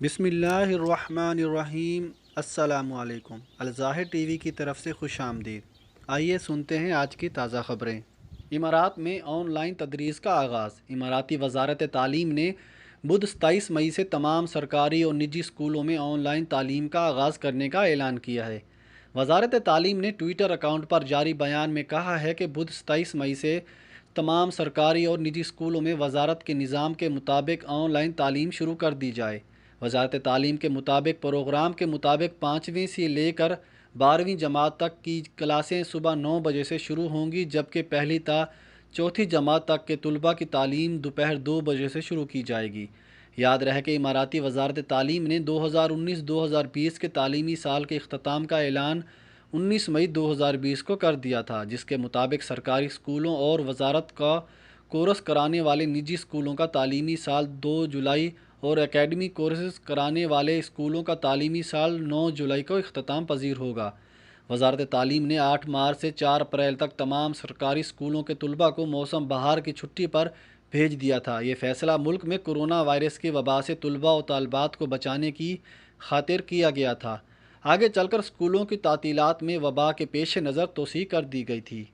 بسم اللہ الرحمن الرحیم۔ السلام علیکم۔ الظاہر ٹی وی کی طرف سے خوش آمدید۔ آئیے سنتے ہیں آج کی تازہ خبریں۔ امارات میں آن لائن تدریس کا آغاز۔ اماراتی وزارت تعلیم نے بدھ 27 مئی سے تمام سرکاری اور نجی اسکولوں میں آن لائن تعلیم کا آغاز کرنے کا اعلان کیا ہے۔ وزارت تعلیم نے ٹویٹر اکاؤنٹ پر جاری بیان میں کہا ہے کہ بدھ 27 مئی سے تمام سرکاری اور نجی اسکولوں میں وزارت کے نظام کے مطابق آن لائن تعلیم شروع کر دی جائے۔ وزارت تعلیم کے مطابق پروگرام کے مطابق 5ویں سے لے کر 12ویں جماعت تک کی کلاسیں صبح 9 بجے سے شروع ہوں گی، جبکہ پہلی تا چوتھی جماعت تک کے طلباء کی تعلیم دوپہر 2 بجے سے شروع کی جائے گی۔ یاد رہے کہ اماراتی وزارت تعلیم نے 2019-2020 کے تعلیمی سال کے اختتام کا اعلان 19 مئی 2020 کو کر دیا تھا، جس کے مطابق سرکاری اسکولوں اور وزارت کا کورس کرانے والے نجی اسکولوں کا تعلیمی سال 2 جولائی اور اکیڈمی کورسز کرانے والے اسکولوں کا تعلیمی سال 9 جولائی کو اختتام پذیر ہوگا۔ وزارت تعلیم نے 8 مارچ سے 4 اپریل تک تمام سرکاری اسکولوں کے طلباء کو موسم بہار کی چھٹی پر بھیج دیا تھا۔ یہ فیصلہ ملک میں کورونا وائرس کی وبا سے طلباء و طالبات کو بچانے کی خاطر کیا گیا تھا۔ آگے چل کر اسکولوں کی تعطیلات میں وبا کے پیش نظر توسیع کر دی گئی تھی۔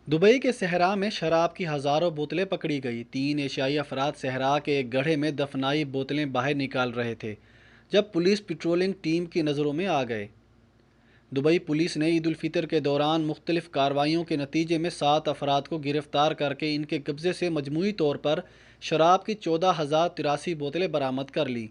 دبئی کے صحرا میں شراب کی ہزاروں بوتلیں پکڑی گئی۔ 3 ایشیائی افراد صحرا کے ایک گڑھے میں دفنائی بوتلیں باہر نکال رہے تھے جب پولیس پیٹرولنگ ٹیم کی نظروں میں آ گئے۔ دبئی پولیس نے عید الفطر کے دوران مختلف کارروائیوں کے نتیجے میں 7 افراد کو گرفتار کر کے ان کے قبضے سے مجموعی طور پر شراب کی 14,083 بوتلیں برآمد کر لیں۔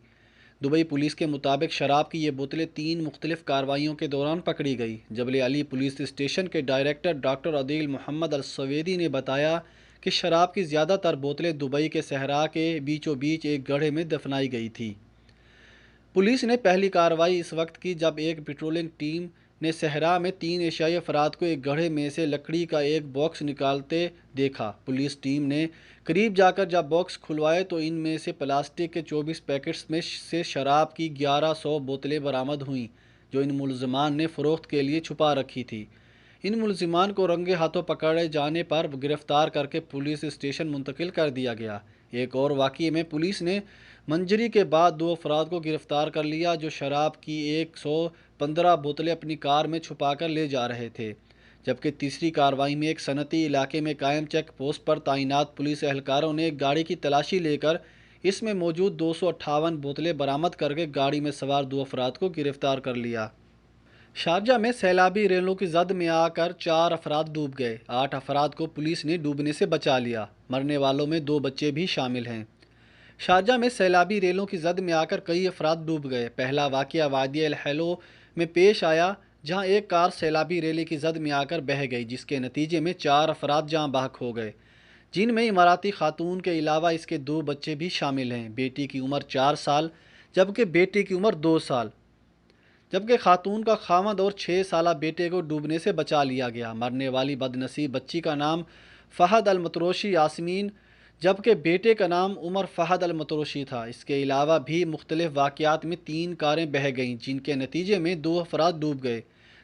دبئی پولیس کے مطابق شراب کی یہ بوتلیں 3 مختلف کارروائیوں کے دوران پکڑی گئی۔ جبل علی پولیس اسٹیشن کے ڈائریکٹر ڈاکٹر عدیل محمد السویدی نے بتایا کہ شراب کی زیادہ تر بوتلیں دبئی کے صحرا کے بیچوں بیچ ایک گڑھے میں دفنائی گئی تھیں۔ پولیس نے پہلی کارروائی اس وقت کی جب ایک پیٹرولنگ ٹیم نے صحرا میں 3 ایشیائی افراد کو ایک گڑھے میں سے لکڑی کا ایک باکس نکالتے دیکھا۔ پولیس ٹیم نے قریب جا کر جب باکس کھلوائے تو ان میں سے پلاسٹک کے 24 پیکٹس میں سے شراب کی 1100 بوتلیں برآمد ہوئیں، جو ان ملزمان نے فروخت کے لیے چھپا رکھی تھی۔ ان ملزمان کو رنگے ہاتھوں پکڑے جانے پر گرفتار کر کے پولیس اسٹیشن منتقل کر دیا گیا۔ ایک اور واقعے میں پولیس نے منجری کے بعد 2 افراد کو گرفتار کر لیا جو شراب کی 115 بوتلیں اپنی کار میں چھپا کر لے جا رہے تھے، جبکہ تیسری کارروائی میں ایک صنعتی علاقے میں قائم چیک پوسٹ پر تعینات پولیس اہلکاروں نے ایک گاڑی کی تلاشی لے کر اس میں موجود 258 بوتلیں برآمد کر کے گاڑی میں سوار 2 افراد کو گرفتار کر لیا۔ شارجہ میں سیلابی ریلوں کی زد میں آ کر 4 افراد ڈوب گئے۔ 8 افراد کو پولیس نے ڈوبنے سے بچا لیا۔ مرنے والوں میں 2 بچے بھی شامل ہیں۔ شارجہ میں سیلابی ریلوں کی زد میں آ کر کئی افراد ڈوب گئے۔ پہلا واقعہ وادی الحلو میں پیش آیا، جہاں ایک کار سیلابی ریلی کی زد میں آ کر بہہ گئی، جس کے نتیجے میں 4 افراد جاں بحق ہو گئے، جن میں اماراتی خاتون کے علاوہ اس کے 2 بچے بھی شامل ہیں۔ بیٹی کی عمر 4 سال جبکہ بیٹے کی عمر 2 سال، جبکہ خاتون کا خاوند اور 6 سالہ بیٹے کو ڈوبنے سے بچا لیا گیا۔ مرنے والی بد نصیب بچی کا نام فہد المتروشی یاسمین جبکہ بیٹے کا نام عمر فہد المتروشی تھا۔ اس کے علاوہ بھی مختلف واقعات میں 3 کاریں بہہ گئیں، جن کے نتیجے میں 2 افراد ڈوب گئے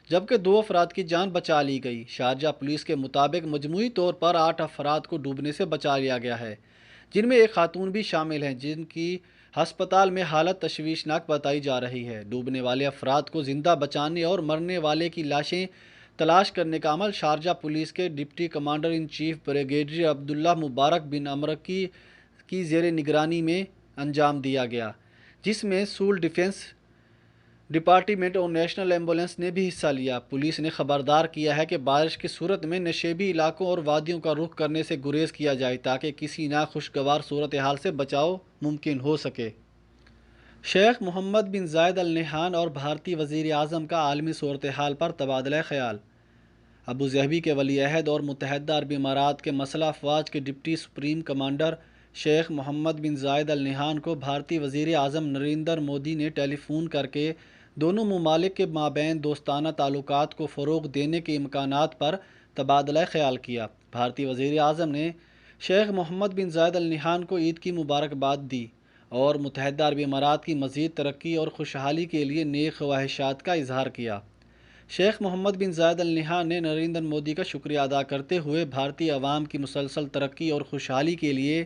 جبکہ 2 افراد کی جان بچا لی گئی۔ شارجہ پولیس کے مطابق مجموعی طور پر 8 افراد کو ڈوبنے سے بچا لیا گیا ہے، جن میں ایک خاتون بھی شامل ہیں، جن کی ہسپتال میں حالت تشویشناک بتائی جا رہی ہے۔ ڈوبنے والے افراد کو زندہ بچانے اور مرنے والے کی لاشیں تلاش کرنے کا عمل شارجہ پولیس کے deputy commander in chief brigadier Abdullah Mubarak bin امرکی کی زیر نگرانی میں انجام دیا گیا، جس میں سول ڈیفنس ڈپارٹمنٹ اور نیشنل ایمبولینس نے بھی حصہ لیا۔ پولیس نے خبردار کیا ہے کہ بارش کی صورت میں نشیبی علاقوں اور وادیوں کا رخ کرنے سے گریز کیا جائے تاکہ کسی ناخوشگوار صورتحال سے بچاؤ ممکن ہو سکے۔ شیخ محمد بن زائد ال نہیان اور بھارتی وزیر اعظم کا عالمی صورتحال پر تبادلہ خیال۔ ابوظہبی کے ولی عہد اور متحدہ عرب امارات کے مسلح افواج کے ڈپٹی سپریم کمانڈر شیخ محمد بن زائد ال نہیان کو بھارتی وزیر اعظم نریندر مودی نے ٹیلی فون کر کے دونوں ممالک کے مابین دوستانہ تعلقات کو فروغ دینے کے امکانات پر تبادلہ خیال کیا۔ بھارتی وزیر اعظم نے شیخ محمد بن زائد ال نہیان کو عید کی مبارکباد دی اور متحدہ عرب امارات کی مزید ترقی اور خوشحالی کے لیے نیک خواہشات کا اظہار کیا۔ شیخ محمد بن زائد ال نہیان نے نریندر مودی کا شکریہ ادا کرتے ہوئے بھارتی عوام کی مسلسل ترقی اور خوشحالی کے لیے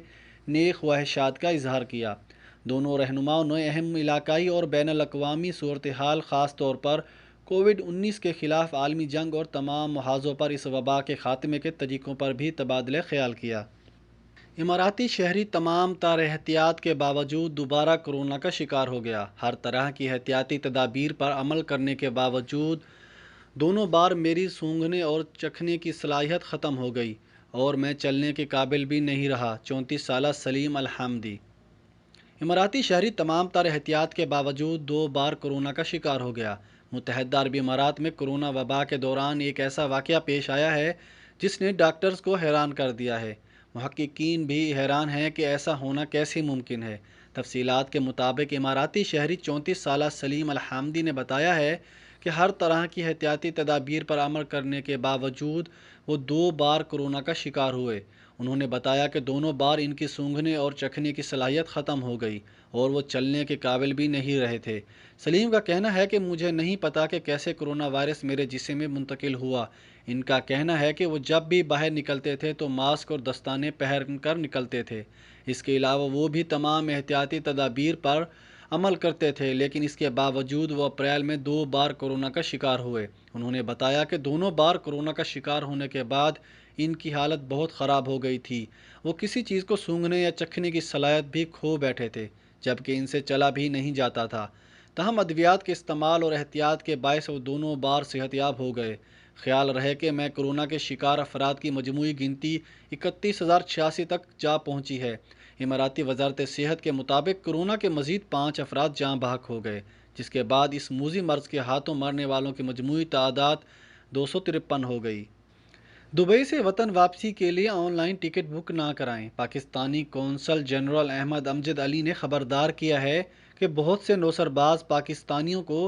نیک خواہشات کا اظہار کیا۔ دونوں رہنماؤں نے اہم علاقائی اور بین الاقوامی صورتحال، خاص طور پر کووڈ-19 کے خلاف عالمی جنگ اور تمام محاذوں پر اس وبا کے خاتمے کے طریقوں پر بھی تبادلہ خیال کیا۔ اماراتی شہری تمام تر احتیاط کے باوجود دوبارہ کورونا کا شکار ہو گیا۔ ہر طرح کی احتیاطی تدابیر پر عمل کرنے کے باوجود دونوں بار میری سونگھنے اور چکھنے کی صلاحیت ختم ہو گئی اور میں چلنے کے قابل بھی نہیں رہا۔ 34 سالہ سلیم الحمدی۔ اماراتی شہری تمام تر احتیاط کے باوجود 2 بار کورونا کا شکار ہو گیا۔ متحدہ عرب امارات میں کورونا وبا کے دوران ایک ایسا واقعہ پیش آیا ہے جس نے ڈاکٹرز کو حیران کر دیا ہے۔ محققین بھی حیران ہیں کہ ایسا ہونا کیسے ممکن ہے۔ تفصیلات کے مطابق اماراتی شہری 34 سالہ سلیم الحمدی نے بتایا ہے کہ ہر طرح کی احتیاطی تدابیر پر عمل کرنے کے باوجود وہ 2 بار کورونا کا شکار ہوئے۔ انہوں نے بتایا کہ دونوں بار ان کی سونگھنے اور چکھنے کی صلاحیت ختم ہو گئی اور وہ چلنے کے قابل بھی نہیں رہے تھے۔ سلیم کا کہنا ہے کہ مجھے نہیں پتا کہ کیسے کورونا وائرس میرے جسم میں منتقل ہوا۔ ان کا کہنا ہے کہ وہ جب بھی باہر نکلتے تھے تو ماسک اور دستانے پہن کر نکلتے تھے۔ اس کے علاوہ وہ بھی تمام احتیاطی تدابیر پر عمل کرتے تھے، لیکن اس کے باوجود وہ اپریل میں 2 بار کورونا کا شکار ہوئے۔ انہوں نے بتایا کہ دونوں بار کورونا کا شکار ہونے کے بعد ان کی حالت بہت خراب ہو گئی تھی۔ وہ کسی چیز کو سونگھنے یا چکھنے کی صلاحیت بھی کھو بیٹھے تھے، جبکہ ان سے چلا بھی نہیں جاتا تھا۔ تاہم ادویات کے استعمال اور احتیاط کے باعث وہ دونوں بار صحت یاب ہو گئے۔ خیال رہے کہ میں کورونا کے شکار افراد کی مجموعی گنتی 31,086 تک جا پہنچی ہے۔ اماراتی وزارت صحت کے مطابق کورونا کے مزید 5 افراد جاں بحق ہو گئے، جس کے بعد اس موذی مرض کے ہاتھوں مرنے والوں کی مجموعی تعداد 253 ہو گئی۔ دبئی سے وطن واپسی کے لیے آن لائن ٹکٹ بک نہ کرائیں۔ پاکستانی قونصل جنرل احمد امجد علی نے خبردار کیا ہے کہ بہت سے نوسرباز پاکستانیوں کو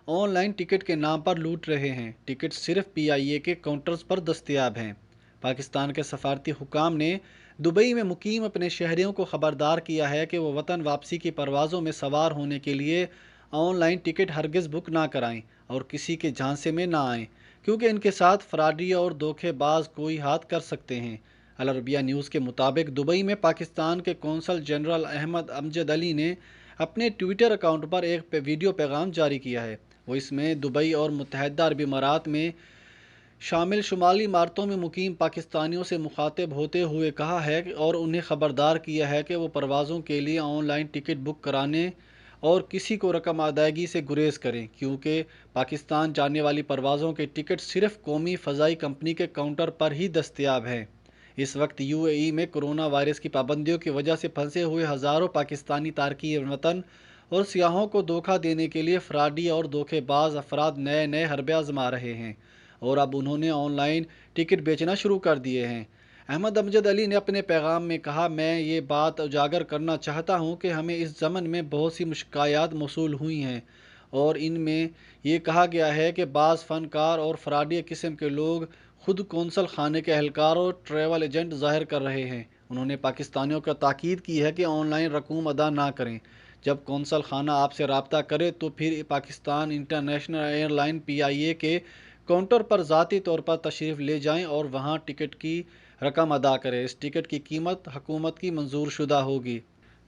آن لائن ٹکٹ کے نام پر لوٹ رہے ہیں۔ ٹکٹ صرف PIA کے کاؤنٹرز پر دستیاب ہیں۔ پاکستان کے سفارتی حکام نے دبئی میں مقیم اپنے شہریوں کو خبردار کیا ہے کہ وہ وطن واپسی کی پروازوں میں سوار ہونے کے لیے آن لائن ٹکٹ ہرگز بک نہ کرائیں اور کسی کے جھانسے میں نہ آئیں، کیونکہ ان کے ساتھ فراڈی اور دھوکے باز کوئی ہاتھ کر سکتے ہیں۔ العربیہ نیوز کے مطابق دبئی میں پاکستان کے قونصل جنرل احمد امجد علی نے اپنے ٹویٹر اکاؤنٹ پر ایک ویڈیو پیغام جاری کیا ہے۔ وہ اس میں دبئی اور متحدہ عرب امارات میں شامل شمالی اماراتوں میں مقیم پاکستانیوں سے مخاطب ہوتے ہوئے کہا ہے اور انہیں خبردار کیا ہے کہ وہ پروازوں کے لیے آن لائن ٹکٹ بک کرانے اور کسی کو رقم ادائیگی سے گریز کریں، کیونکہ پاکستان جانے والی پروازوں کے ٹکٹ صرف قومی فضائی کمپنی کے کاؤنٹر پر ہی دستیاب ہیں۔ اس وقت UAE میں کورونا وائرس کی پابندیوں کی وجہ سے پھنسے ہوئے ہزاروں پاکستانی تارکین وطن اور سیاحوں کو دھوکہ دینے کے لیے فراڈی اور دھوکے باز افراد نئے حربے آزما رہے ہیں اور اب انہوں نے آن لائن ٹکٹ بیچنا شروع کر دیے ہیں۔ احمد امجد علی نے اپنے پیغام میں کہا، میں یہ بات اجاگر کرنا چاہتا ہوں کہ ہمیں اس ضمن میں بہت سی شکایات موصول ہوئی ہیں اور ان میں یہ کہا گیا ہے کہ بعض فنکار اور فراڈی قسم کے لوگ خود قونصل خانے کے اہلکار اور ٹریول ایجنٹ ظاہر کر رہے ہیں۔ انہوں نے پاکستانیوں کو تاکید کی ہے کہ آن لائن رقوم ادا نہ کریں۔ جب قونصل خانہ آپ سے رابطہ کرے تو پھر Pakistan international air line PIA کے کاؤنٹر پر ذاتی طور پر تشریف لے جائیں اور وہاں ٹکٹ کی رقم ادا کریں۔ اس ٹکٹ کی قیمت حکومت کی منظور شدہ ہوگی۔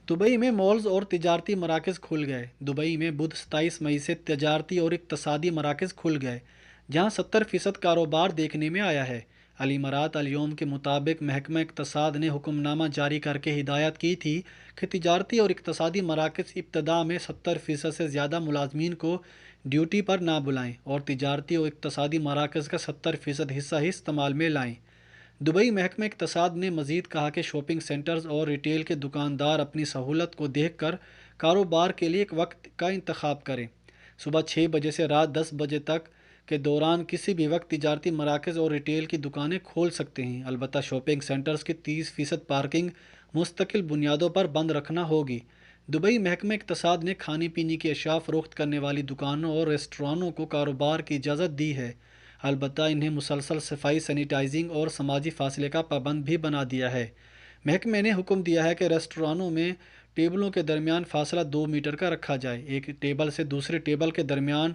دبئی میں مالز اور تجارتی مراکز کھل گئے۔ دبئی میں بدھ 27 مئی سے تجارتی اور اقتصادی مراکز کھل گئے، جہاں 70% کاروبار دیکھنے میں آیا ہے۔ الامارات اليوم کے مطابق محکمہ اقتصاد نے حکم نامہ جاری کر کے ہدایت کی تھی کہ تجارتی اور اقتصادی مراکز ابتدا میں 70% سے زیادہ ملازمین کو ڈیوٹی پر نہ بلائیں اور تجارتی اور اقتصادی مراکز کا 70% حصہ ہی استعمال میں لائیں۔ دبئی محکمہ اقتصاد نے مزید کہا کہ شاپنگ سینٹرز اور ریٹیل کے دکاندار اپنی سہولت کو دیکھ کر کاروبار کے لیے ایک وقت کا انتخاب کریں۔ صبح 6 بجے سے رات 10 بجے تک کے دوران کسی بھی وقت تجارتی مراکز اور ریٹیل کی دکانیں کھول سکتے ہیں، البتہ شاپنگ سینٹرز کی 30% پارکنگ مستقل بنیادوں پر بند رکھنا ہوگی۔ دبئی محکمہ اقتصاد نے کھانے پینے کی اشیاء فروخت کرنے والی دکانوں اور ریستورانوں کو کاروبار کی اجازت دی ہے، البتہ انہیں مسلسل صفائی، سینیٹائزنگ اور سماجی فاصلے کا پابند بھی بنا دیا ہے۔ محکمے نے حکم دیا ہے کہ ریستورانوں میں ٹیبلوں کے درمیان فاصلہ 2 میٹر کا رکھا جائے، ایک ٹیبل سے دوسرے ٹیبل کے درمیان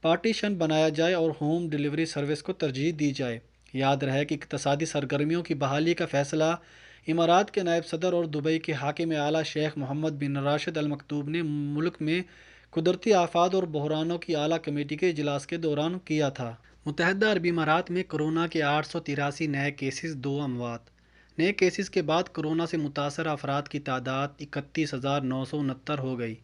پارٹیشن بنایا جائے اور ہوم ڈیلیوری سروس کو ترجیح دی جائے۔ یاد رہے کہ اقتصادی سرگرمیوں کی بحالی کا فیصلہ امارات کے نائب صدر اور دبئی کے حاکم اعلیٰ شیخ محمد بن راشد المکتوم نے ملک میں قدرتی آفات اور بحرانوں کی اعلیٰ کمیٹی کے اجلاس کے دوران کیا تھا۔ متحدہ عرب امارات میں کورونا کے 883 نئے کیسز، 2 اموات۔ نئے کیسز کے بعد کورونا سے متاثرہ افراد کی تعداد 31,969 ہو گئی۔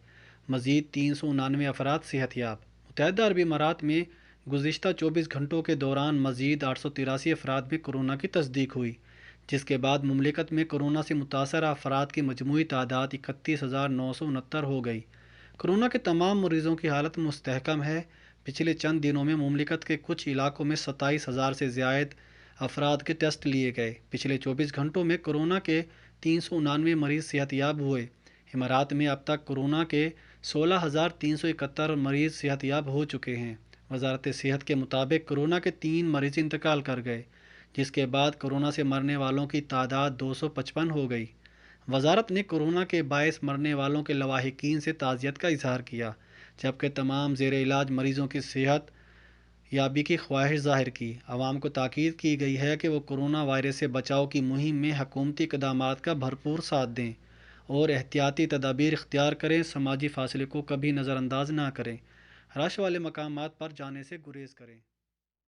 مزید 399 افراد صحت یاب۔ متحدہ عرب امارات میں گزشتہ 24 گھنٹوں کے دوران مزید 883 افراد میں کورونا کی تصدیق ہوئی، جس کے بعد مملکت میں کورونا سے متاثرہ افراد کی مجموعی تعداد 31,969 ہو گئی۔ کورونا کے تمام مریضوں کی حالت مستحکم ہے۔ پچھلے چند دنوں میں مملکت کے کچھ علاقوں میں 27,000 سے زائد افراد کے ٹیسٹ لیے گئے۔ پچھلے 24 گھنٹوں میں کورونا کے 399 مریض صحت یاب ہوئے۔ امارات میں اب تک کورونا کے 16,371 مریض صحت یاب ہو چکے ہیں۔ وزارت صحت کے مطابق کورونا کے 3 مریض انتقال کر گئے، جس کے بعد کورونا سے مرنے والوں کی تعداد 255 ہو گئی۔ وزارت نے کورونا کے باعث مرنے والوں کے لواحقین سے تعزیت کا اظہار کیا، جبکہ تمام زیر علاج مریضوں کی صحت یابی کی خواہش ظاہر کی۔ عوام کو تاکید کی گئی ہے کہ وہ کورونا وائرس سے بچاؤ کی مہم میں حکومتی اقدامات کا بھرپور ساتھ دیں اور احتیاطی تدابیر اختیار کریں۔ سماجی فاصلے کو کبھی نظر انداز نہ کریں۔ رش والے مقامات پر جانے سے گریز کریں۔